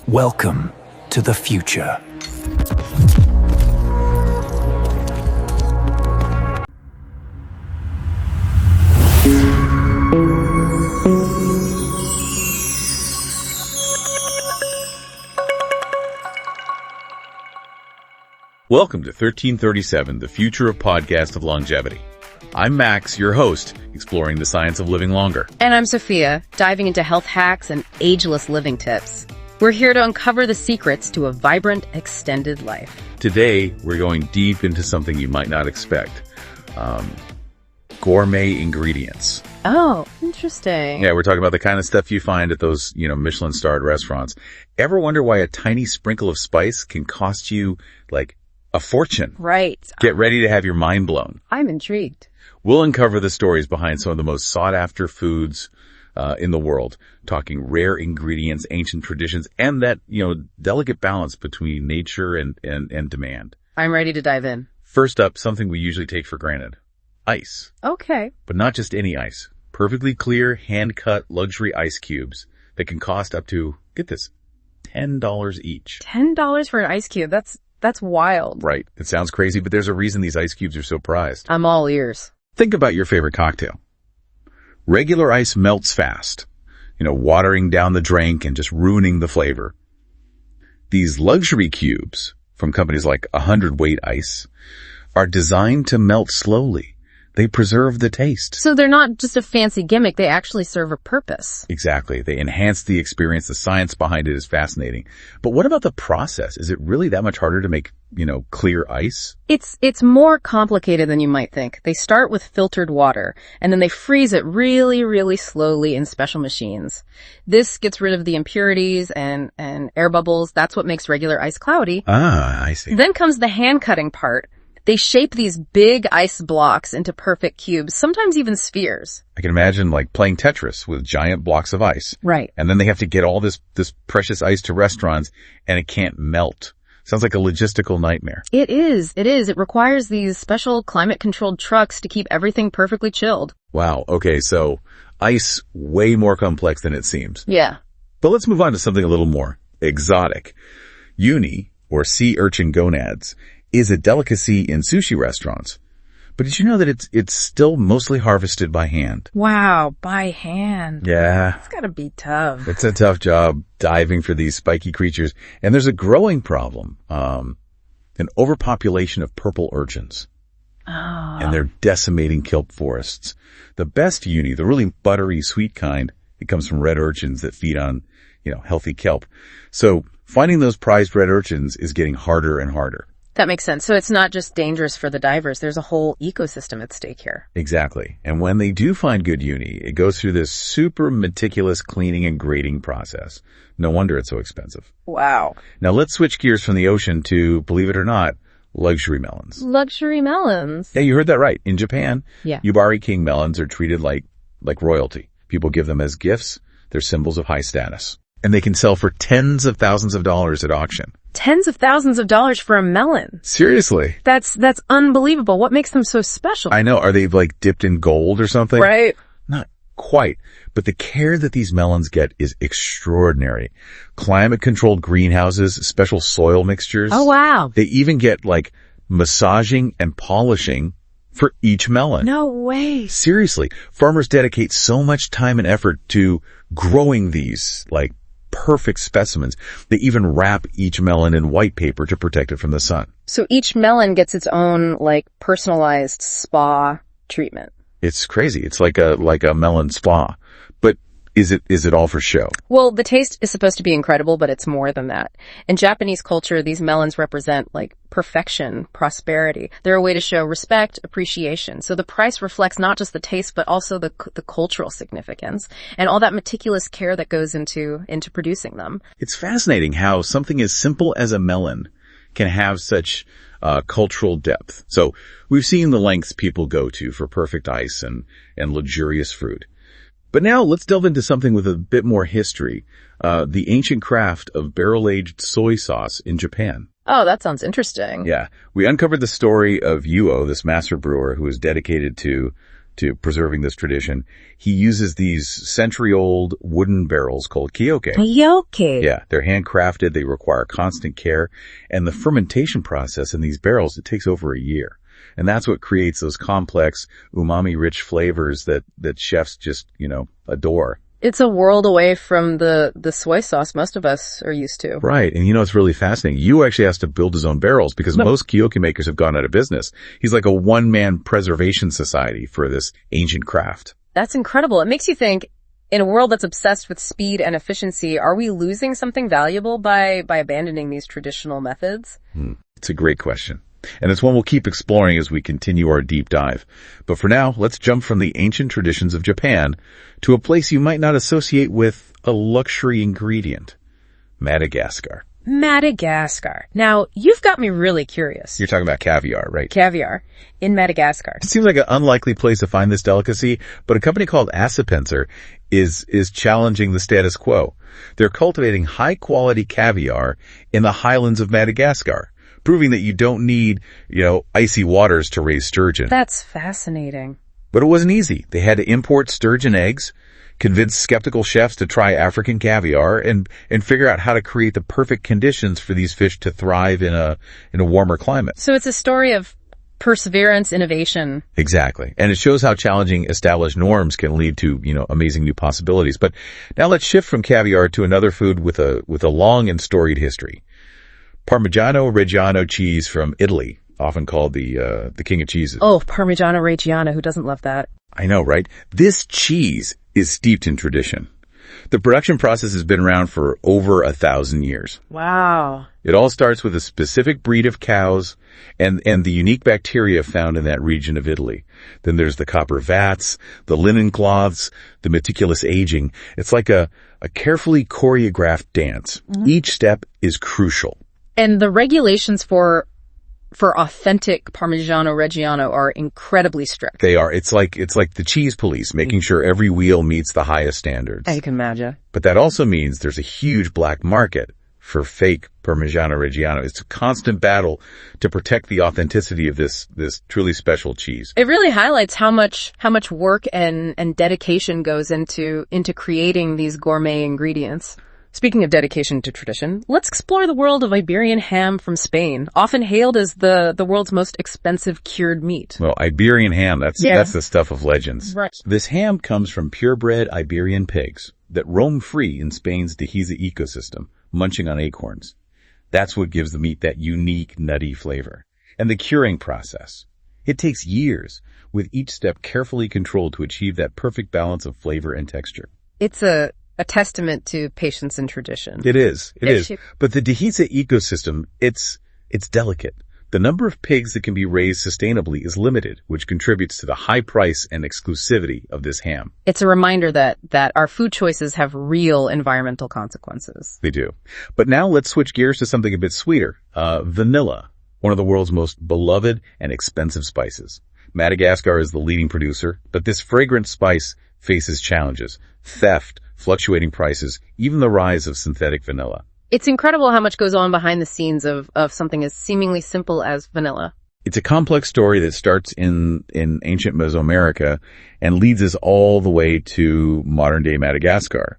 Welcome to the future. Welcome to 1337, the future of podcast of longevity. I'm Max, your host, exploring the science of living longer. And I'm Sophia, diving into health hacks and ageless living tips. We're here to uncover the secrets to a vibrant, extended life. Today, we're going deep into something you might not expect. Gourmet ingredients. Oh, interesting. Yeah, we're talking about the kind of stuff you find at those, Michelin-starred restaurants. Ever wonder why a tiny sprinkle of spice can cost you, a fortune? Right. Get ready to have your mind blown. I'm intrigued. We'll uncover the stories behind some of the most sought-after foods in the world, talking rare ingredients, ancient traditions, and that, delicate balance between nature and demand. I'm ready to dive in. First up, something we usually take for granted. Ice. Okay. But not just any ice. Perfectly clear, hand-cut luxury ice cubes that can cost up to, get this, $10 each. $10 for an ice cube. That's wild. Right. It sounds crazy, but there's a reason these ice cubes are so prized. I'm all ears. Think about your favorite cocktail. Regular ice melts fast, watering down the drink and just ruining the flavor. These luxury cubes from companies like 100-weight ice are designed to melt slowly. They preserve the taste. So they're not just a fancy gimmick. They actually serve a purpose. Exactly. They enhance the experience. The science behind it is fascinating. But what about the process? Is it really that much harder to make, clear ice? It's more complicated than you might think. They start with filtered water, and then they freeze it really, really slowly in special machines. This gets rid of the impurities and air bubbles. That's what makes regular ice cloudy. Ah, I see. Then comes the hand cutting part. They shape these big ice blocks into perfect cubes, sometimes even spheres. I can imagine playing Tetris with giant blocks of ice. Right. And then they have to get all this precious ice to restaurants and it can't melt. Sounds like a logistical nightmare. It is. It requires these special climate controlled trucks to keep everything perfectly chilled. Wow. Okay. So ice way more complex than it seems. Yeah. But let's move on to something a little more exotic. Uni, or sea urchin gonads, is a delicacy in sushi restaurants. But did you know that it's still mostly harvested by hand? Wow, by hand. Yeah. It's gotta be tough. It's a tough job diving for these spiky creatures. And there's a growing problem, an overpopulation of purple urchins. Oh. And they're decimating kelp forests. The best uni, the really buttery, sweet kind, it comes from red urchins that feed on, healthy kelp. So finding those prized red urchins is getting harder and harder. That makes sense. So it's not just dangerous for the divers. There's a whole ecosystem at stake here. Exactly. And when they do find good uni, it goes through this super meticulous cleaning and grading process. No wonder it's so expensive. Wow. Now let's switch gears from the ocean to, believe it or not, luxury melons. Luxury melons. Yeah, you heard that right. In Japan, Yeah. Yubari king melons are treated like royalty. People give them as gifts. They're symbols of high status. And they can sell for tens of thousands of dollars at auction. Tens of thousands of dollars for a melon. Seriously. That's unbelievable. What makes them so special? I know. Are they dipped in gold or something? Right. Not quite. But the care that these melons get is extraordinary. Climate-controlled greenhouses, special soil mixtures. Oh, wow. They even get massaging and polishing for each melon. No way. Seriously. Farmers dedicate so much time and effort to growing these perfect specimens. They even wrap each melon in white paper to protect it from the sun. So each melon gets its own personalized spa treatment. It's crazy. It's like a melon spa. But is it all for show? Well, the taste is supposed to be incredible, but it's more than that. In Japanese culture, these melons represent perfection, prosperity. They're a way to show respect, appreciation. So the price reflects not just the taste, but also the cultural significance and all that meticulous care that goes into producing them. It's fascinating how something as simple as a melon can have such cultural depth. So we've seen the lengths people go to for perfect ice and luxurious fruit. But now let's delve into something with a bit more history, the ancient craft of barrel-aged soy sauce in Japan. Oh, that sounds interesting. Yeah. We uncovered the story of Yuo, this master brewer who was dedicated to to preserving this tradition. He uses these century-old wooden barrels called kioke. Kioke. Yeah, they're handcrafted. They require constant care. And the fermentation process in these barrels, it takes over a year. And that's what creates those complex, umami-rich flavors that chefs just, adore. It's a world away from the soy sauce most of us are used to. Right. And it's really fascinating. Yu actually has to build his own barrels because most kioke makers have gone out of business. He's like a one-man preservation society for this ancient craft. That's incredible. It makes you think, in a world that's obsessed with speed and efficiency, are we losing something valuable by abandoning these traditional methods? It's a great question. And it's one we'll keep exploring as we continue our deep dive. But for now, let's jump from the ancient traditions of Japan to a place you might not associate with a luxury ingredient, Madagascar. Madagascar. Now, you've got me really curious. You're talking about caviar, right? Caviar in Madagascar. It seems like an unlikely place to find this delicacy, but a company called Asapenser is challenging the status quo. They're cultivating high-quality caviar in the highlands of Madagascar, proving that you don't need, icy waters to raise sturgeon. That's fascinating. But it wasn't easy. They had to import sturgeon eggs, convince skeptical chefs to try African caviar, and figure out how to create the perfect conditions for these fish to thrive in a warmer climate. So it's a story of perseverance, innovation. Exactly. And it shows how challenging established norms can lead to, amazing new possibilities. But now let's shift from caviar to another food with a long and storied history. Parmigiano Reggiano cheese from Italy, often called the king of cheeses. Oh, Parmigiano Reggiano, who doesn't love that? I know, right? This cheese is steeped in tradition. The production process has been around for over 1,000 years. Wow. It all starts with a specific breed of cows and the unique bacteria found in that region of Italy. Then there's the copper vats, the linen cloths, the meticulous aging. It's like a carefully choreographed dance. Mm-hmm. Each step is crucial. And the regulations for authentic Parmigiano Reggiano are incredibly strict. They are. It's like the cheese police, making sure every wheel meets the highest standards. I can imagine. But that also means there's a huge black market for fake Parmigiano Reggiano. It's a constant battle to protect the authenticity of this truly special cheese. It really highlights how much work and dedication goes into creating these gourmet ingredients. Speaking of dedication to tradition, let's explore the world of Iberian ham from Spain, often hailed as the world's most expensive cured meat. Well, Iberian ham, that's the stuff of legends. Right. This ham comes from purebred Iberian pigs that roam free in Spain's Dehesa ecosystem, munching on acorns. That's what gives the meat that unique, nutty flavor. And the curing process. It takes years, with each step carefully controlled to achieve that perfect balance of flavor and texture. It's a testament to patience and tradition. It is. But the Dehesa ecosystem, it's delicate. The number of pigs that can be raised sustainably is limited, which contributes to the high price and exclusivity of this ham. It's a reminder that our food choices have real environmental consequences. They do. But now let's switch gears to something a bit sweeter. Vanilla, one of the world's most beloved and expensive spices. Madagascar is the leading producer, but this fragrant spice faces challenges: theft, fluctuating prices, even the rise of synthetic vanilla. It's incredible how much goes on behind the scenes of something as seemingly simple as vanilla. It's a complex story that starts in ancient Mesoamerica and leads us all the way to modern-day Madagascar.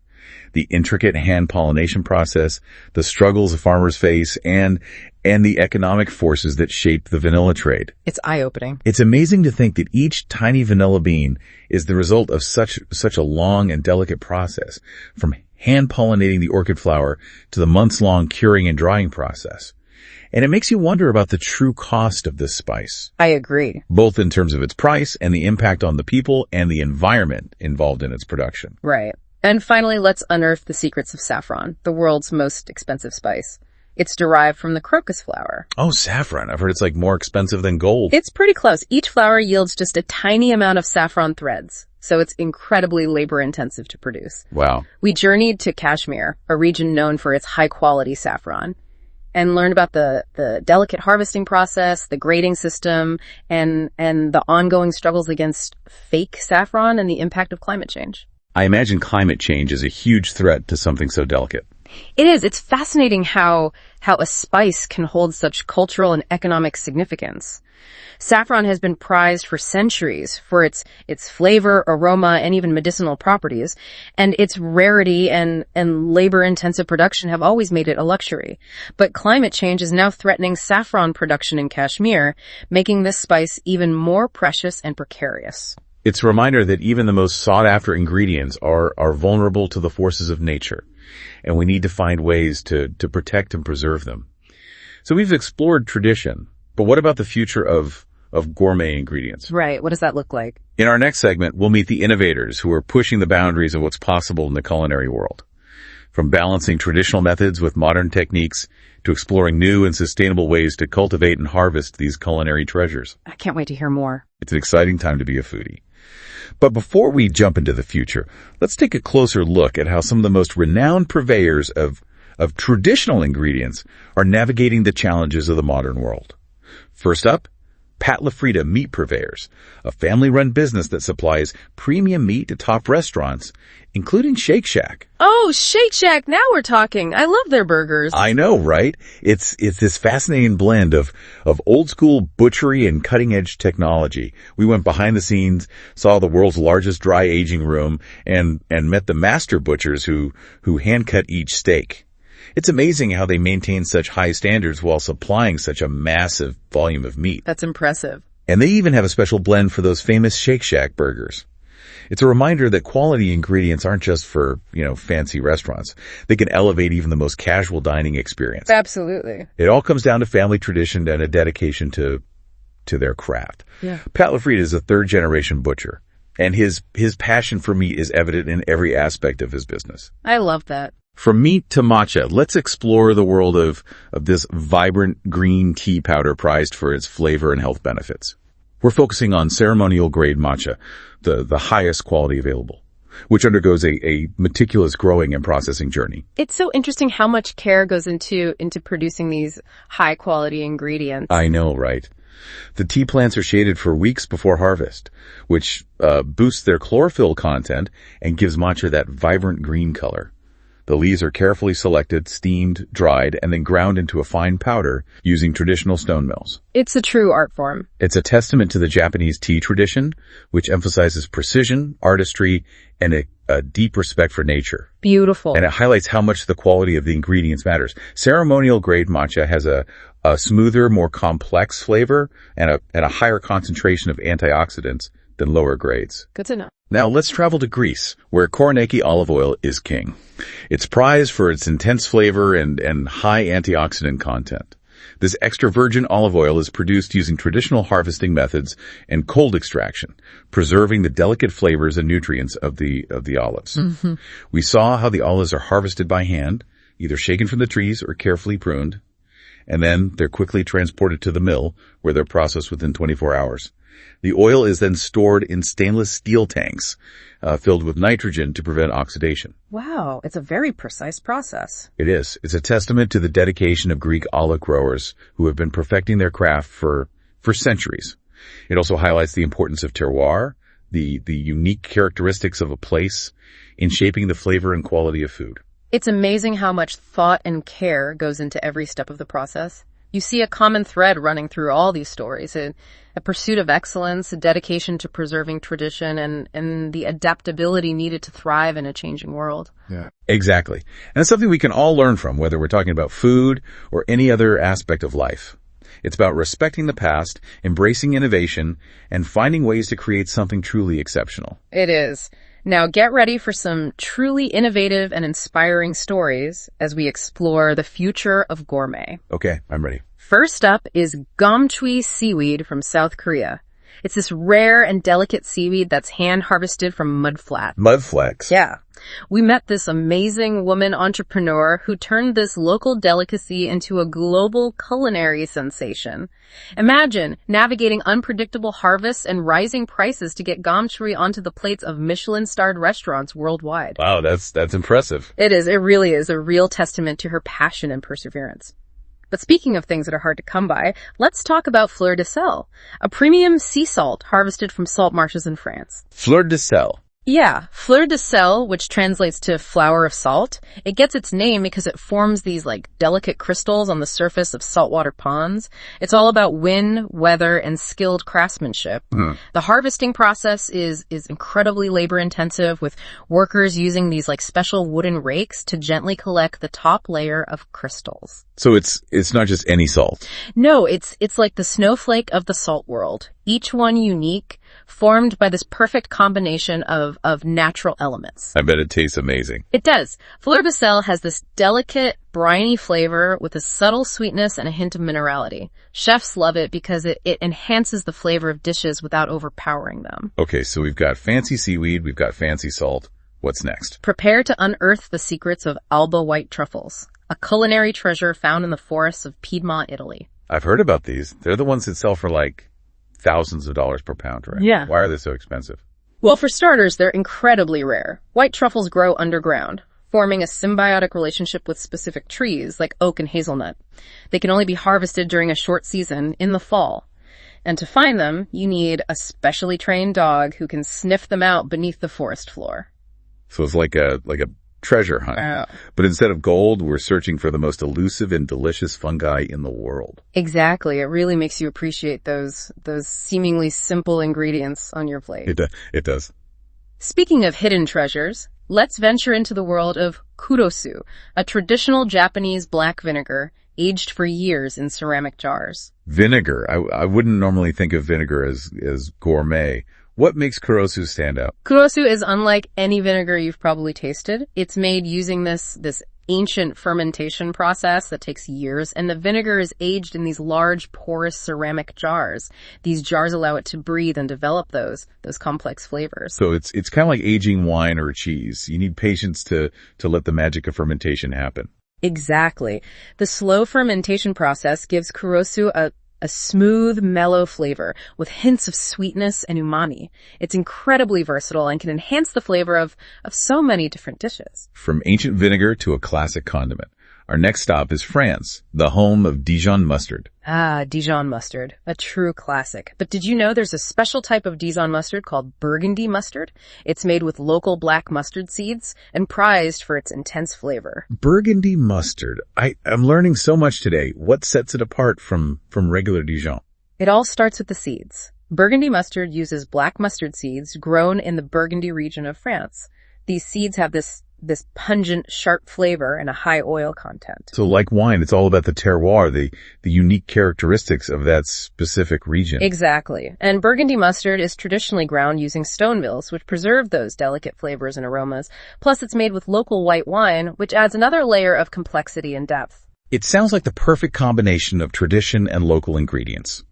The intricate hand pollination process, the struggles the farmers face, and the economic forces that shape the vanilla trade. It's eye-opening. It's amazing to think that each tiny vanilla bean is the result of such a long and delicate process, from hand-pollinating the orchid flower to the months-long curing and drying process. And it makes you wonder about the true cost of this spice. I agree. Both in terms of its price and the impact on the people and the environment involved in its production. Right. And finally, let's unearth the secrets of saffron, the world's most expensive spice. It's derived from the crocus flower. Oh, saffron. I've heard it's more expensive than gold. It's pretty close. Each flower yields just a tiny amount of saffron threads, so it's incredibly labor-intensive to produce. Wow. We journeyed to Kashmir, a region known for its high-quality saffron, and learned about the delicate harvesting process, the grading system, and the ongoing struggles against fake saffron and the impact of climate change. I imagine climate change is a huge threat to something so delicate. It is. It's fascinating how a spice can hold such cultural and economic significance. Saffron has been prized for centuries for its flavor, aroma, and even medicinal properties, and its rarity and labor-intensive production have always made it a luxury. But climate change is now threatening saffron production in Kashmir, making this spice even more precious and precarious. It's a reminder that even the most sought-after ingredients are vulnerable to the forces of nature, and we need to find ways to protect and preserve them. So we've explored tradition, but what about the future of gourmet ingredients? Right. What does that look like? In our next segment, we'll meet the innovators who are pushing the boundaries of what's possible in the culinary world. From balancing traditional methods with modern techniques to exploring new and sustainable ways to cultivate and harvest these culinary treasures. I can't wait to hear more. It's an exciting time to be a foodie. But before we jump into the future, let's take a closer look at how some of the most renowned purveyors of traditional ingredients are navigating the challenges of the modern world. First up, Pat LaFrida Meat Purveyors, a family-run business that supplies premium meat to top restaurants, including Shake Shack. Oh, Shake Shack, now we're talking. I love their burgers. I know, right? It's this fascinating blend of old-school butchery and cutting-edge technology. We went behind the scenes, saw the world's largest dry aging room, and met the master butchers who hand-cut each steak. It's amazing how they maintain such high standards while supplying such a massive volume of meat. That's impressive. And they even have a special blend for those famous Shake Shack burgers. It's a reminder that quality ingredients aren't just for, fancy restaurants. They can elevate even the most casual dining experience. Absolutely. It all comes down to family tradition and a dedication to their craft. Yeah. Pat LaFrida is a third-generation butcher, and his passion for meat is evident in every aspect of his business. I love that. From meat to matcha, let's explore the world of this vibrant green tea powder prized for its flavor and health benefits. We're focusing on ceremonial grade matcha, the highest quality available, which undergoes a meticulous growing and processing journey. It's so interesting how much care goes into producing these high quality ingredients. I know, right? The tea plants are shaded for weeks before harvest, which boosts their chlorophyll content and gives matcha that vibrant green color. The leaves are carefully selected, steamed, dried, and then ground into a fine powder using traditional stone mills. It's a true art form. It's a testament to the Japanese tea tradition, which emphasizes precision, artistry, and a deep respect for nature. Beautiful. And it highlights how much the quality of the ingredients matters. Ceremonial grade matcha has a smoother, more complex flavor and a higher concentration of antioxidants than lower grades. Good to know. Now let's travel to Greece, where Koroneiki olive oil is king. It's prized for its intense flavor and high antioxidant content. This extra virgin olive oil is produced using traditional harvesting methods and cold extraction, preserving the delicate flavors and nutrients of the olives. Mm-hmm. We saw how the olives are harvested by hand, either shaken from the trees or carefully pruned, and then they're quickly transported to the mill, where they're processed within 24 hours. The oil is then stored in stainless steel tanks, filled with nitrogen to prevent oxidation. Wow, it's a very precise process. It is. It's a testament to the dedication of Greek olive growers who have been perfecting their craft for centuries. It also highlights the importance of terroir, the unique characteristics of a place, in shaping the flavor and quality of food. It's amazing how much thought and care goes into every step of the process. You see a common thread running through all these stories, a pursuit of excellence, a dedication to preserving tradition, and the adaptability needed to thrive in a changing world. Yeah, exactly. And it's something we can all learn from, whether we're talking about food or any other aspect of life. It's about respecting the past, embracing innovation, and finding ways to create something truly exceptional. It is. Now get ready for some truly innovative and inspiring stories as we explore the future of gourmet. Okay, I'm ready. First up is gomchui seaweed from South Korea. It's this rare and delicate seaweed that's hand-harvested from mudflats. Mudflats? Yeah. We met this amazing woman entrepreneur who turned this local delicacy into a global culinary sensation. Imagine navigating unpredictable harvests and rising prices to get gomchui onto the plates of Michelin-starred restaurants worldwide. Wow, that's impressive. It is. It really is a real testament to her passion and perseverance. But speaking of things that are hard to come by, let's talk about fleur de sel, a premium sea salt harvested from salt marshes in France. Fleur de sel. Yeah, fleur de sel, which translates to flower of salt, it gets its name because it forms these like delicate crystals on the surface of saltwater ponds. It's all about wind, weather, and skilled craftsmanship. The harvesting process is incredibly labor intensive, with workers using these like special wooden rakes to gently collect the top layer of crystals. So it's not just any salt. No, it's like the snowflake of the salt world, each one unique, formed by this perfect combination of natural elements. I bet it tastes amazing. It does. Fleur de sel has this delicate, briny flavor with a subtle sweetness and a hint of minerality. Chefs love it because it enhances the flavor of dishes without overpowering them. Okay, so we've got fancy seaweed, we've got fancy salt. What's next? Prepare to unearth the secrets of Alba white truffles, a culinary treasure found in the forests of Piedmont, Italy. I've heard about these. They're the ones that sell for like thousands of dollars per pound, right? Yeah. Why are they so expensive? Well, for starters, they're incredibly rare. White truffles grow underground, forming a symbiotic relationship with specific trees like oak and hazelnut. They can only be harvested during a short season in the fall. And to find them, you need a specially trained dog who can sniff them out beneath the forest floor. So it's like a treasure hunt. But instead of gold, we're searching for the most elusive and delicious fungi in the world. Exactly. It really makes you appreciate those seemingly simple ingredients on your plate. It does. Speaking of hidden treasures, let's venture into the world of kurosu, a traditional Japanese black vinegar aged for years in ceramic jars. Vinegar. I wouldn't normally think of vinegar as gourmet. What makes kurosu stand out? Kurosu is unlike any vinegar you've probably tasted. It's made using this ancient fermentation process that takes years, and the vinegar is aged in these large, porous ceramic jars. These jars allow it to breathe and develop those complex flavors. So it's kind of like aging wine or cheese. You need patience to let the magic of fermentation happen. Exactly. The slow fermentation process gives kurosu a smooth, mellow flavor with hints of sweetness and umami. It's incredibly versatile and can enhance the flavor of so many different dishes. From ancient vinegar to a classic condiment. Our next stop is France, the home of Dijon mustard. Ah, Dijon mustard, a true classic. But did you know there's a special type of Dijon mustard called Burgundy mustard? It's made with local black mustard seeds and prized for its intense flavor. Burgundy mustard. I'm learning so much today. What sets it apart from regular Dijon? It all starts with the seeds. Burgundy mustard uses black mustard seeds grown in the Burgundy region of France. These seeds have this pungent, sharp flavor and a high oil content. So like wine, it's all about the terroir, the unique characteristics of that specific region. Exactly. And Burgundy mustard is traditionally ground using stone mills, which preserve those delicate flavors and aromas. Plus, it's made with local white wine, which adds another layer of complexity and depth. It sounds like the perfect combination of tradition and local ingredients.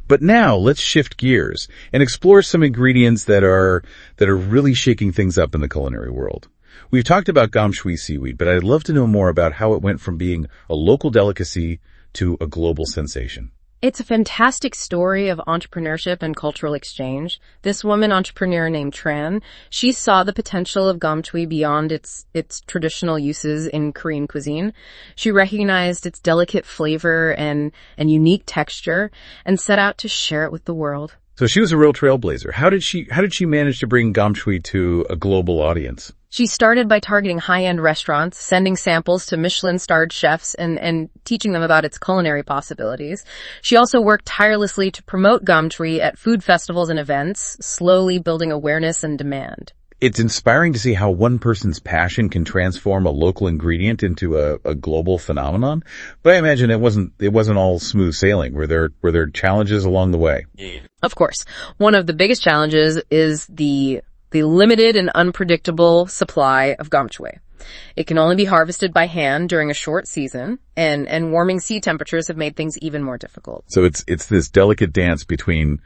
But now let's shift gears and explore some ingredients that are really shaking things up in the culinary world. We've talked about gom shui seaweed, but I'd love to know more about how it went from being a local delicacy to a global sensation. It's a fantastic story of entrepreneurship and cultural exchange. This woman entrepreneur named Tran, she saw the potential of gom shui beyond its traditional uses in Korean cuisine. She recognized its delicate flavor and unique texture and set out to share it with the world. So she was a real trailblazer. How did she manage to bring gom shui to a global audience? She started by targeting high-end restaurants, sending samples to Michelin-starred chefs and teaching them about its culinary possibilities. She also worked tirelessly to promote gom shui at food festivals and events, slowly building awareness and demand. It's inspiring to see how one person's passion can transform a local ingredient into a global phenomenon. But I imagine it wasn't all smooth sailing. Were there challenges along the way? Of course. One of the biggest challenges is the limited and unpredictable supply of gom shui. It can only be harvested by hand during a short season, and warming sea temperatures have made things even more difficult. So it's this delicate dance between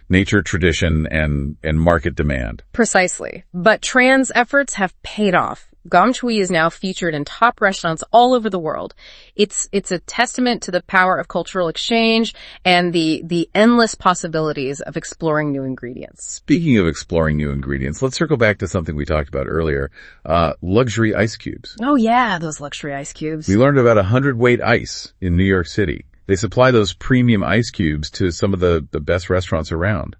nature, tradition, and market demand. Precisely. But Tran's efforts have paid off. Gom shui is now featured in top restaurants all over the world. It's a testament to the power of cultural exchange and the endless possibilities of exploring new ingredients. Speaking of exploring new ingredients, let's circle back to something we talked about earlier, luxury ice cubes. Oh yeah, those luxury ice cubes. We learned about 100-weight ice in New York City. They supply those premium ice cubes to some of the best restaurants around.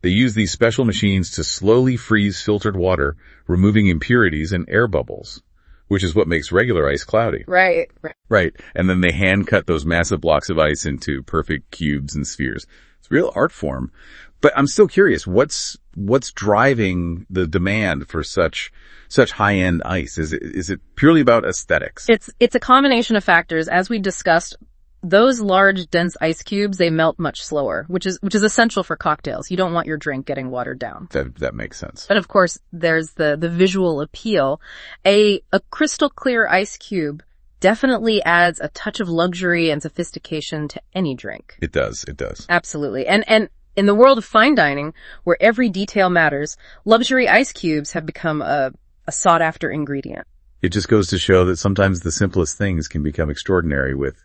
They use these special machines to slowly freeze filtered water, removing impurities and air bubbles, which is what makes regular ice cloudy. Right. Right. And then they hand cut those massive blocks of ice into perfect cubes and spheres. It's a real art form. But I'm still curious, what's driving the demand for such high-end ice? Is it purely about aesthetics? It's a combination of factors. As we discussed, those large, dense ice cubes, they melt much slower, which is essential for cocktails. You don't want your drink getting watered down. That makes sense. But of course, there's the visual appeal. A crystal clear ice cube definitely adds a touch of luxury and sophistication to any drink. It does. Absolutely. And in the world of fine dining, where every detail matters, luxury ice cubes have become a sought after ingredient. It just goes to show that sometimes the simplest things can become extraordinary with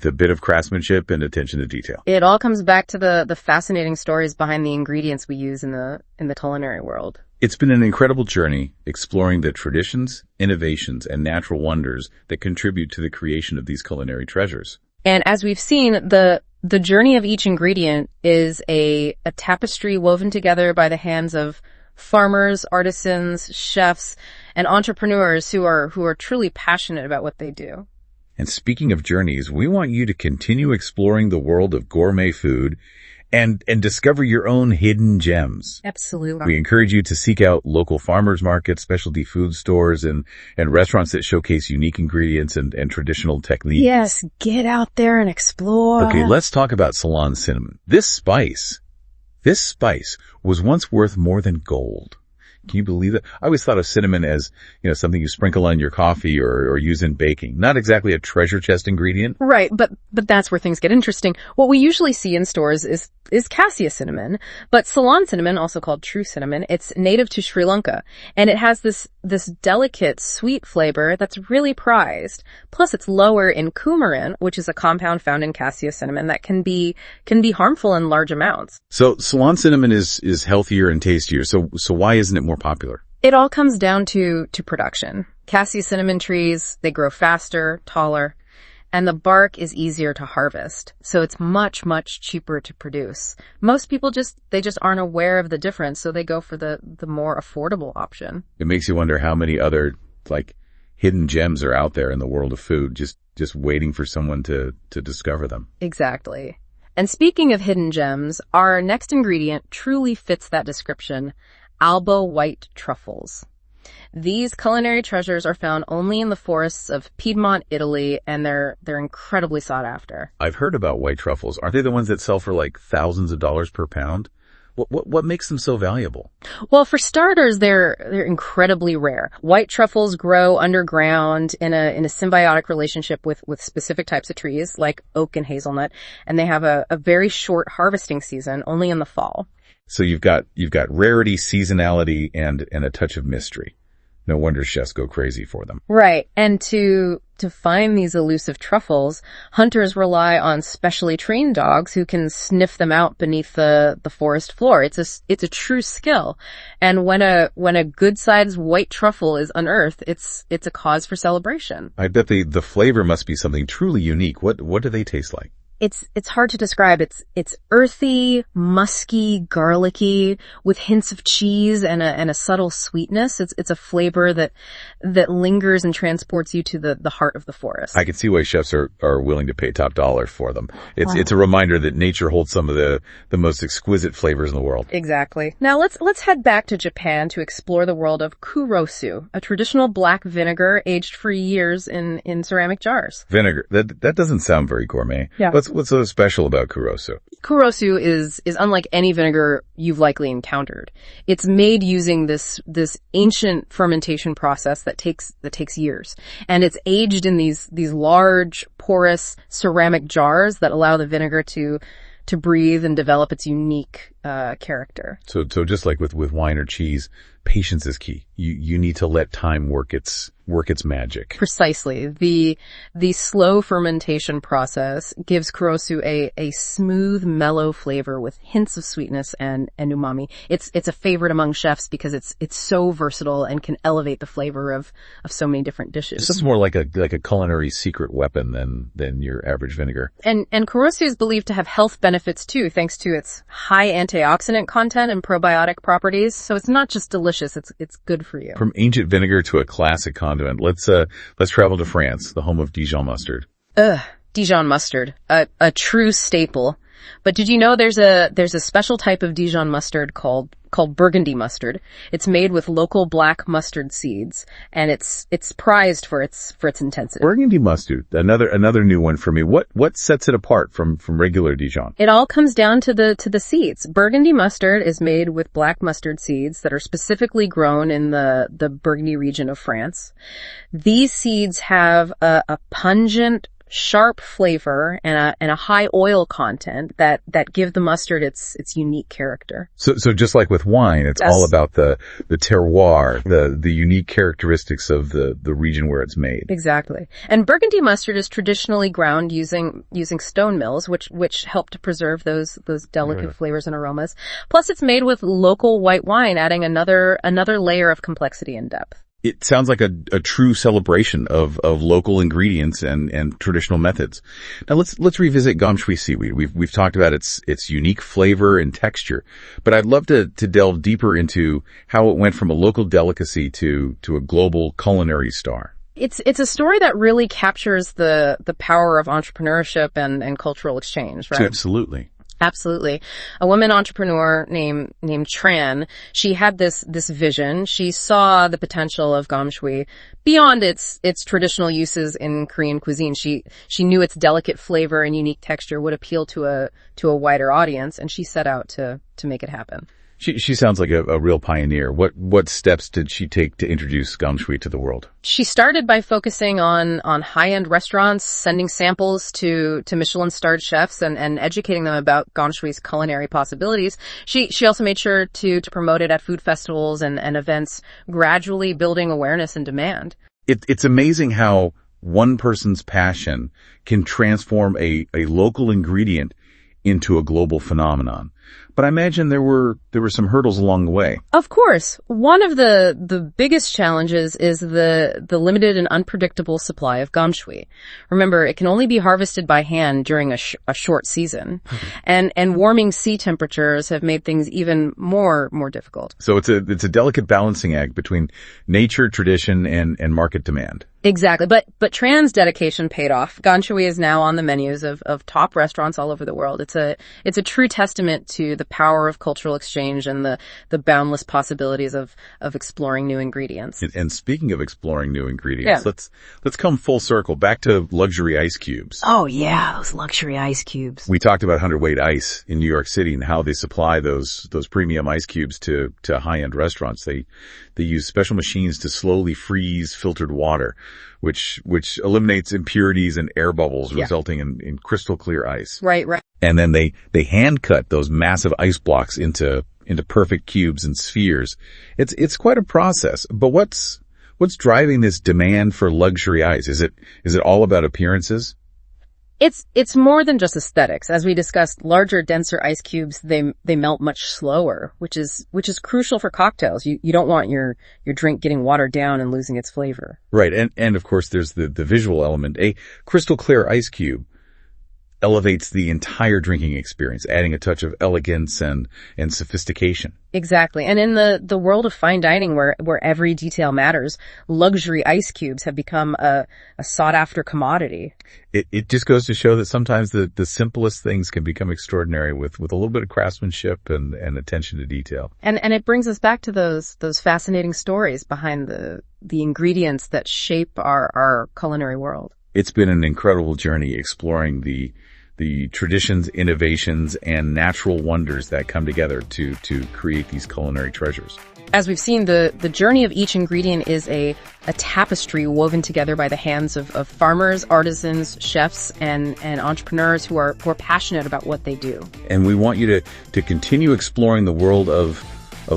a bit of craftsmanship and attention to detail. It all comes back to the fascinating stories behind the ingredients we use in the culinary world. It's been an incredible journey exploring the traditions, innovations, and natural wonders that contribute to the creation of these culinary treasures. And as we've seen, the journey of each ingredient is a tapestry woven together by the hands of farmers, artisans, chefs, and entrepreneurs who are truly passionate about what they do. And speaking of journeys, we want you to continue exploring the world of gourmet food and discover your own hidden gems. Absolutely. We encourage you to seek out local farmers markets, specialty food stores, and restaurants that showcase unique ingredients and traditional techniques. Yes, get out there and explore. Okay, let's talk about Ceylon cinnamon. This spice was once worth more than gold. Can you believe it? I always thought of cinnamon as, something you sprinkle on your coffee or use in baking. Not exactly a treasure chest ingredient. Right, but that's where things get interesting. What we usually see in stores is cassia cinnamon, but Ceylon cinnamon, also called true cinnamon, it's native to Sri Lanka, and it has this delicate sweet flavor that's really prized. Plus it's lower in coumarin, which is a compound found in cassia cinnamon that can be harmful in large amounts. So Ceylon cinnamon is healthier and tastier. So why isn't it more popular? It all comes down to production. Cassia cinnamon trees, they grow faster, taller, and the bark is easier to harvest. So it's much, much cheaper to produce. Most people just aren't aware of the difference, so they go for the more affordable option. It makes you wonder how many other, hidden gems are out there in the world of food, just waiting for someone to discover them. Exactly. And speaking of hidden gems, our next ingredient truly fits that description: Alba white truffles. These culinary treasures are found only in the forests of Piedmont, Italy, and they're incredibly sought after. I've heard about white truffles. Aren't they the ones that sell for thousands of dollars per pound? What makes them so valuable? Well, for starters, they're incredibly rare. White truffles grow underground in a symbiotic relationship with specific types of trees like oak and hazelnut, and they have a very short harvesting season, only in the fall. So you've got rarity, seasonality, and a touch of mystery. No wonder chefs go crazy for them. Right. And to find these elusive truffles, hunters rely on specially trained dogs who can sniff them out beneath the forest floor. It's a true skill. And when a good-sized white truffle is unearthed, it's a cause for celebration. I bet the flavor must be something truly unique. What do they taste like? It's hard to describe. It's earthy, musky, garlicky, with hints of cheese and a subtle sweetness. It's a flavor that lingers and transports you to the heart of the forest. I can see why chefs are willing to pay top dollar for them. It's a reminder that nature holds some of the most exquisite flavors in the world. Exactly. Now let's head back to Japan to explore the world of kurosu, a traditional black vinegar aged for years in ceramic jars. Vinegar. That doesn't sound very gourmet. Yeah. What's so special about kurosu? Kurosu is unlike any vinegar you've likely encountered. It's made using this ancient fermentation process that takes years. And it's aged in these large, porous ceramic jars that allow the vinegar to breathe and develop its unique character. So just like with wine or cheese, patience is key. You need to let time work its work its magic. Precisely. The slow fermentation process gives kurosu a smooth, mellow flavor with hints of sweetness and umami. It's a favorite among chefs because it's so versatile and can elevate the flavor of so many different dishes. This is more like a culinary secret weapon than your average vinegar. And kurosu is believed to have health benefits too, thanks to its high antioxidant content and probiotic properties. So it's not just delicious, it's good for you. From ancient vinegar to a classic condiment, let's travel to France, the home of Dijon mustard. Dijon mustard, a true staple. But did you know there's a special type of Dijon mustard called Burgundy mustard? It's made with local black mustard seeds, and it's prized for its intensity. Burgundy mustard, another new one for me. What sets it apart from regular Dijon? It all comes down to the seeds. Burgundy mustard is made with black mustard seeds that are specifically grown in the Burgundy region of France. These seeds have a pungent, sharp flavor and a high oil content that give the mustard its unique character. So just like with wine, it's all about the terroir, the unique characteristics of the region where it's made. Exactly. And Burgundy mustard is traditionally ground using stone mills, which help to preserve those delicate flavors and aromas. Plus it's made with local white wine, adding another layer of complexity and depth. It sounds like a true celebration of local ingredients and traditional methods. Now let's revisit gom shui seaweed. We've talked about its unique flavor and texture, but I'd love to delve deeper into how it went from a local delicacy to a global culinary star. It's a story that really captures the power of entrepreneurship and cultural exchange, right? Absolutely. Absolutely. A woman entrepreneur named Tran, she had this vision. She saw the potential of gom shui beyond its traditional uses in Korean cuisine. She knew its delicate flavor and unique texture would appeal to a wider audience, and she set out to make it happen. She sounds like a real pioneer. What steps did she take to introduce gom shui to the world? She started by focusing on high-end restaurants, sending samples to Michelin-starred chefs and educating them about gom shui's culinary possibilities. She also made sure to promote it at food festivals and events, gradually building awareness and demand. It's amazing how one person's passion can transform a local ingredient into a global phenomenon. But I imagine there were some hurdles along the way. Of course. One of the biggest challenges is the limited and unpredictable supply of gom shui. Remember, it can only be harvested by hand during a short season. And warming sea temperatures have made things even more difficult. So it's a delicate balancing act between nature, tradition, and market demand. Exactly. But Tran's dedication paid off. Gom shui is now on the menus of top restaurants all over the world. It's a true testament to the power of cultural exchange and the boundless possibilities of exploring new ingredients. And speaking of exploring new ingredients, let's come full circle back to luxury ice cubes. Oh yeah, those luxury ice cubes. We talked about hundredweight ice in New York City and how they supply those premium ice cubes to high-end restaurants. They use special machines to slowly freeze filtered water, which eliminates impurities and air bubbles, resulting in crystal clear ice. Right. And then they hand cut those massive ice blocks into perfect cubes and spheres. It's quite a process. But what's driving this demand for luxury ice? Is it all about appearances? It's more than just aesthetics. As we discussed, larger, denser ice cubes, they melt much slower, which is crucial for cocktails. You don't want your drink getting watered down and losing its flavor. Right. And of course there's the visual element. A crystal clear ice cube elevates the entire drinking experience, adding a touch of elegance and sophistication. Exactly. And in the world of fine dining where every detail matters, luxury ice cubes have become a sought after commodity. It just goes to show that sometimes the simplest things can become extraordinary with a little bit of craftsmanship and attention to detail. And it brings us back to those fascinating stories behind the ingredients that shape our culinary world. It's been an incredible journey exploring the traditions, innovations, and natural wonders that come together to create these culinary treasures. As we've seen, the journey of each ingredient is a tapestry woven together by the hands of farmers, artisans, chefs, and entrepreneurs who are passionate about what they do. And we want you to continue exploring the world of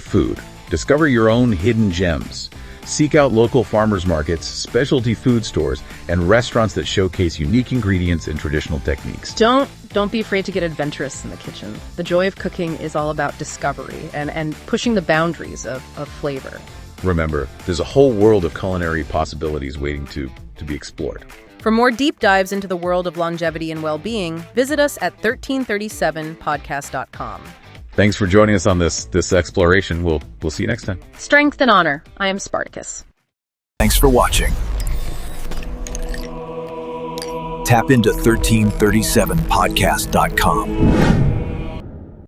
food. Discover your own hidden gems. Seek out local farmers markets, specialty food stores, and restaurants that showcase unique ingredients and traditional techniques. Don't be afraid to get adventurous in the kitchen. The joy of cooking is all about discovery and pushing the boundaries of flavor. Remember, there's a whole world of culinary possibilities waiting to be explored. For more deep dives into the world of longevity and well-being, visit us at 1337podcast.com. Thanks for joining us on this exploration. We'll see you next time. Strength and honor. I am Spartacus. Thanks for watching. Tap into 1337podcast.com.